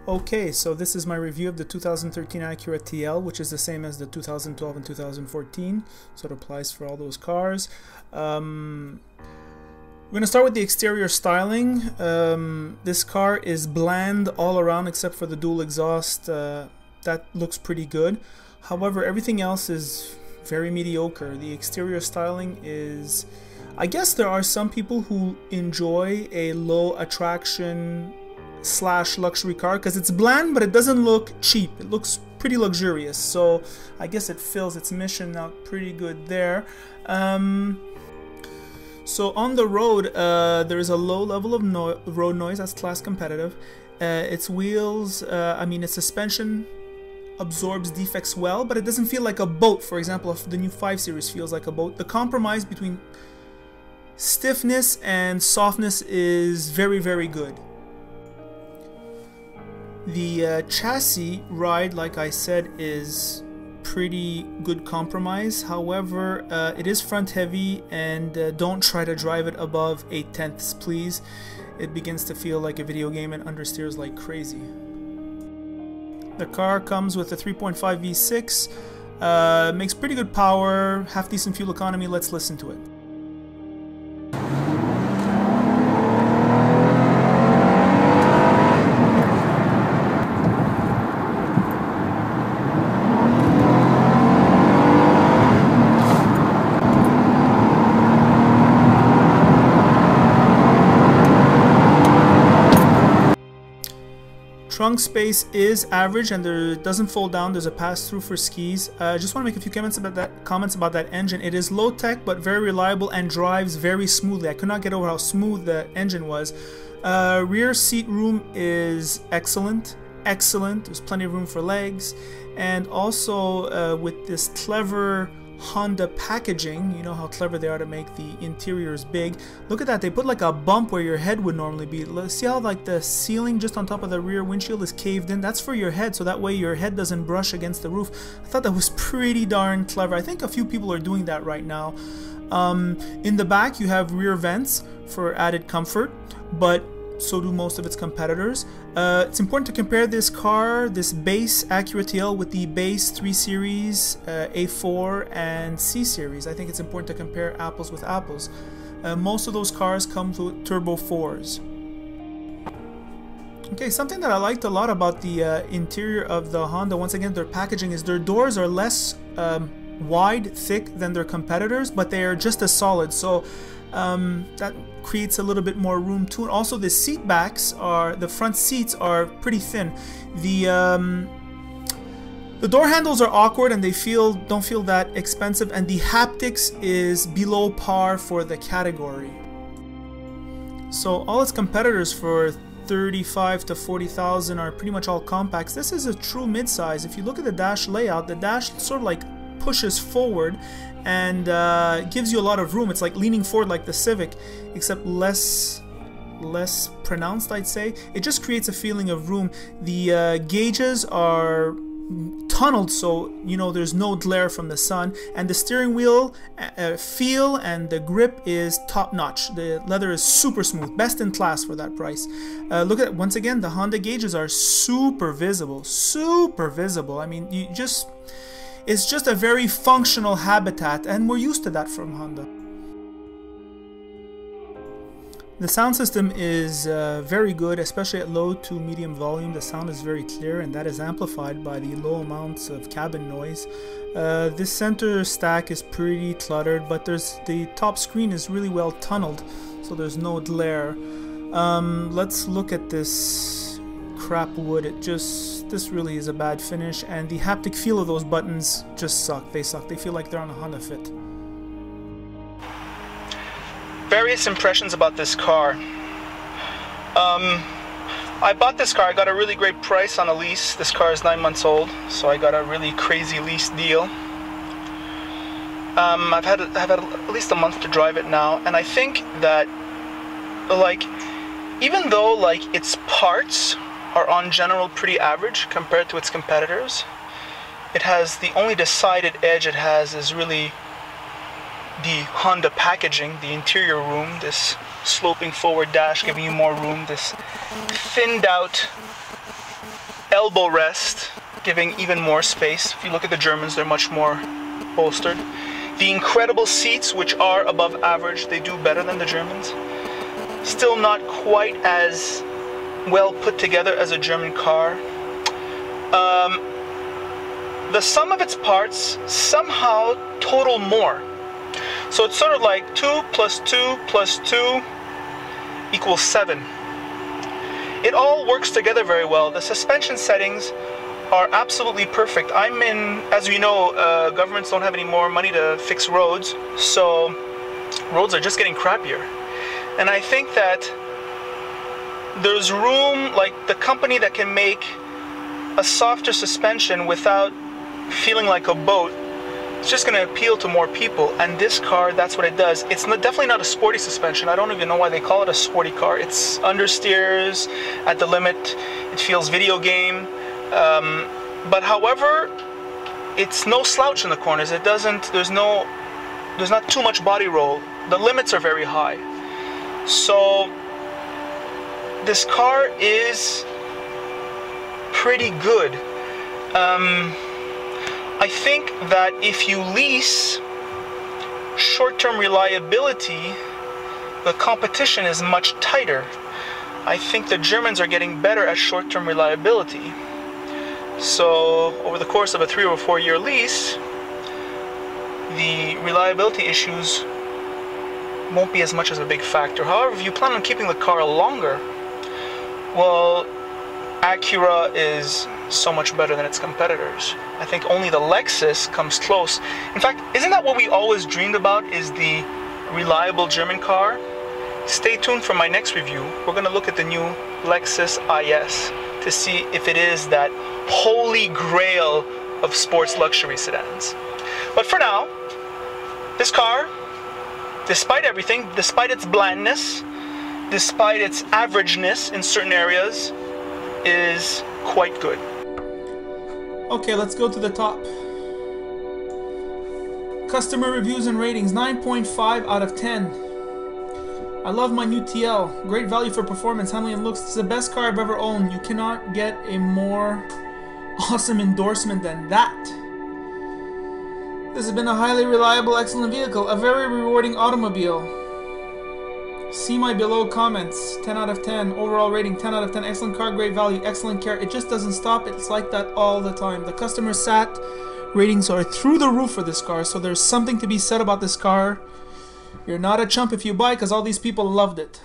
Okay, so this is my review of the 2013 Acura TL, which is the same as the 2012 and 2014, so it applies for all those cars. We're going to start with the exterior styling. This car is bland all around except for the dual exhaust. That looks pretty good. However, everything else is very mediocre. The exterior styling is... I guess there are some people who enjoy a low attraction slash luxury car because it's bland, but it doesn't look cheap. It looks pretty luxurious, so I guess it fills its mission out pretty good there. So on the road, there is a low level of road noise. That's class competitive. Its wheels, its suspension absorbs defects well, but it doesn't feel like a boat. For example, if the new 5 Series feels like a boat, the compromise between stiffness and softness is very, very good. The chassis ride, like I said, is pretty good compromise. However, it is front heavy, and don't try to drive it above 8/10, please. It begins to feel like a video game and understeers like crazy. The car comes with a 3.5 V6, makes pretty good power, half decent fuel economy. Let's listen to it. Trunk space is average and there doesn't fold down. There's a pass-through for skis. I just want to make a few comments about that engine. It is low tech but very reliable and drives very smoothly. I could not get over how smooth the engine was. Rear seat room is excellent. There's plenty of room for legs, and also with this clever Honda packaging, you know how clever they are to make the interiors big. Look at that, they put like a bump where your head would normally be. See how like the ceiling just on top of the rear windshield is caved in? That's for your head, so that way your head doesn't brush against the roof. I thought that was pretty darn clever. I think a few people are doing that right now. In the back you have rear vents for added comfort, but so do most of its competitors. It's important to compare this car, this base Acura TL, with the base 3 Series, A4 and C Series. I think it's important to compare apples with apples. Most of those cars come with turbo 4s. Okay, something that I liked a lot about the interior of the Honda, once again, their packaging, is their doors are less wide, thick than their competitors, but they are just as solid. So that creates a little bit more room too. And also the seat backs the front seats are pretty thin. The door handles are awkward and they don't feel that expensive, and the haptics is below par for the category. So all its competitors for 35 to 40,000 are pretty much all compacts. This is a true midsize. If you look at the dash layout, the dash sort of like pushes forward and gives you a lot of room. It's like leaning forward like the Civic, except less pronounced, I'd say. It just creates a feeling of room. The gauges are tunneled, so you know there's no glare from the sun, and the steering wheel feel and the grip is top notch. The leather is super smooth, best in class for that price. Look at, once again, the Honda gauges are super visible. I mean, it's just a very functional habitat, and we're used to that from Honda. The sound system is very good, especially at low to medium volume. The sound is very clear, and that is amplified by the low amounts of cabin noise. This center stack is pretty cluttered, but the top screen is really well tunneled, so there's no glare. Let's look at this crap wood. This really is a bad finish, and the haptic feel of those buttons just suck. They feel like they're on a Honda Fit. Various impressions about this car. I bought this car. I got a really great price on a lease. This car is 9 months old, so I got a really crazy lease deal. I've had at least a month to drive it now, and I think that, like, even though like its parts are on general pretty average compared to its competitors, it has the only decided edge it has is really the Honda packaging, the interior room, this sloping forward dash giving you more room, this thinned out elbow rest, giving even more space. If you look at the Germans, they're much more bolstered. The incredible seats, which are above average, they do better than the Germans. Still not quite as well put together as a German car. The sum of its parts somehow total more. So it's sort of like 2 plus 2 plus 2 equals 7. It all works together very well. The suspension settings are absolutely perfect. I'm in, as we know, governments don't have any more money to fix roads, so roads are just getting crappier. And I think that there's room, like the company that can make a softer suspension without feeling like a boat, it's just going to appeal to more people. And this car, that's what it does. It's definitely not a sporty suspension. I don't even know why they call it a sporty car. It's understeers at the limit. It feels video game. But however, it's no slouch in the corners. It doesn't, there's not too much body roll. The limits are very high. So this car is pretty good. I think that if you lease short-term reliability, the competition is much tighter. I think the Germans are getting better at short-term reliability. So over the course of a 3 or 4 year lease, the reliability issues won't be as much as a big factor. However, if you plan on keeping the car longer, well, Acura is so much better than its competitors. I think only the Lexus comes close. In fact, isn't that what we always dreamed about, is the reliable German car? Stay tuned for my next review. We're going to look at the new Lexus IS to see if it is that holy grail of sports luxury sedans. But for now, this car, despite everything, despite its blandness, despite its averageness in certain areas, is quite good. Okay, let's go to the top. Customer reviews and ratings, 9.5 out of 10. I love my new TL. Great value for performance, handling, and looks. It's the best car I've ever owned. You cannot get a more awesome endorsement than that. This has been a highly reliable, excellent vehicle. A very rewarding automobile. See my below comments. 10 out of 10. Overall rating, 10 out of 10. Excellent car, great value, excellent care. It just doesn't stop. It's like that all the time. The customer sat ratings are through the roof for this car, so there's something to be said about this car. You're not a chump if you buy, because all these people loved it.